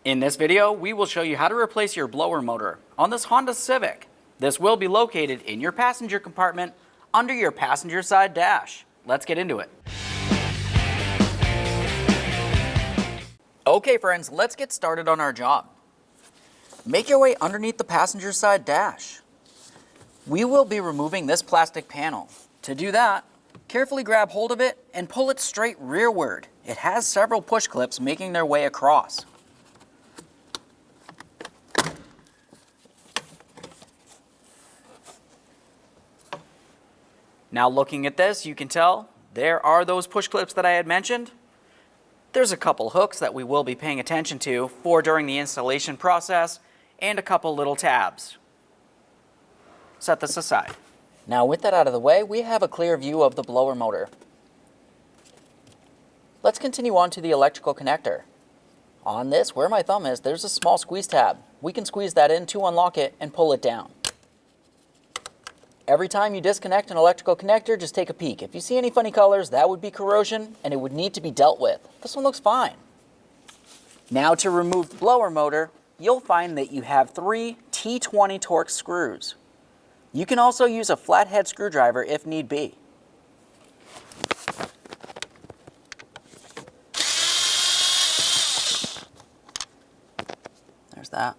In this video, we will show you how to replace your blower motor on this Honda Civic. This will be located in your passenger compartment under your passenger side dash. Let's get into it. Okay friends, let's get started on our job. Make your way underneath the passenger side dash. We will be removing this plastic panel. To do that, carefully grab hold of it and pull it straight rearward. It has several push clips making their way across. Now looking at this, you can tell there are those push clips that I had mentioned. There's a couple hooks that we will be paying attention to for during the installation process and a couple little tabs. Set this aside. Now with that out of the way, we have a clear view of the blower motor. Let's continue on to the electrical connector. On this, where my thumb is, there's a small squeeze tab. We can squeeze that in to unlock it and pull it down. Every time you disconnect an electrical connector, just take a peek. If you see any funny colors, that would be corrosion and it would need to be dealt with. This one looks fine. Now to remove the blower motor, you'll find that you have 3 T20 Torx screws. You can also use a flathead screwdriver if need be. There's that.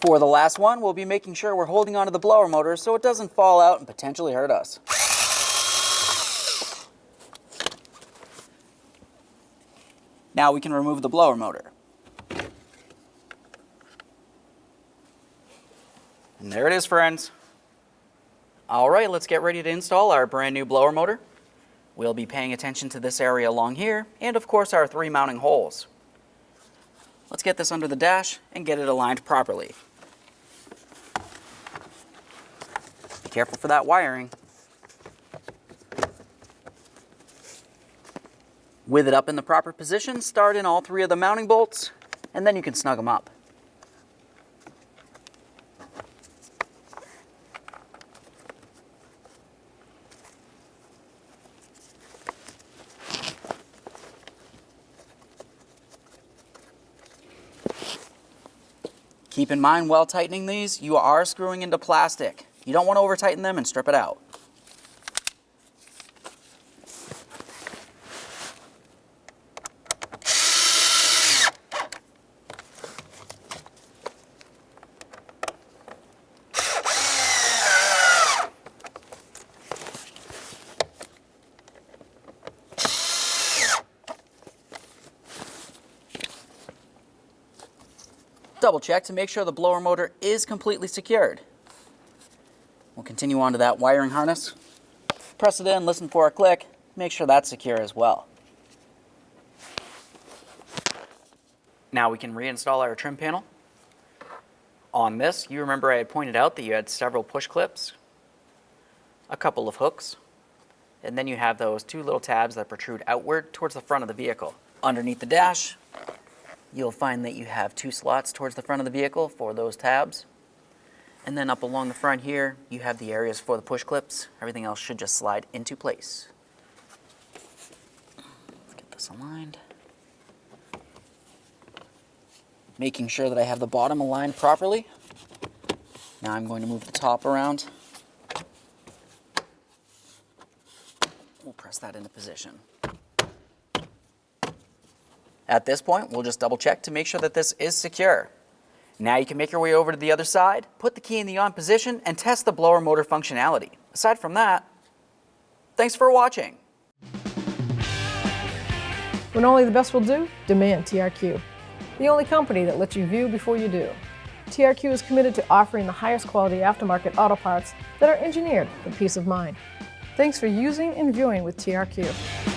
For the last one, we'll be making sure we're holding onto the blower motor so it doesn't fall out and potentially hurt us. Now we can remove the blower motor. And there it is, friends. All right, let's get ready to install our brand new blower motor. We'll be paying attention to this area along here and of course our 3 mounting holes. Let's get this under the dash and get it aligned properly. Be careful for that wiring. With it up in the proper position, start in all 3 of the mounting bolts, and then you can snug them up. Keep in mind, while tightening these, you are screwing into plastic. You don't want to over-tighten them and strip it out. Double check to make sure the blower motor is completely secured. We'll continue on to that wiring harness. Press it in, listen for a click, make sure that's secure as well. Now we can reinstall our trim panel. On this, you remember I had pointed out that you had several push clips, a couple of hooks, and then you have those 2 little tabs that protrude outward towards the front of the vehicle. Underneath the dash, you'll find that you have 2 slots towards the front of the vehicle for those tabs. And then up along the front here, you have the areas for the push clips. Everything else should just slide into place. Let's get this aligned. Making sure that I have the bottom aligned properly. Now I'm going to move the top around. We'll press that into position. At this point, we'll just double check to make sure that this is secure. Now you can make your way over to the other side, put the key in the on position, and test the blower motor functionality. Aside from that, thanks for watching. When only the best will do, demand TRQ. The only company that lets you view before you do. TRQ is committed to offering the highest quality aftermarket auto parts that are engineered for peace of mind. Thanks for using and viewing with TRQ.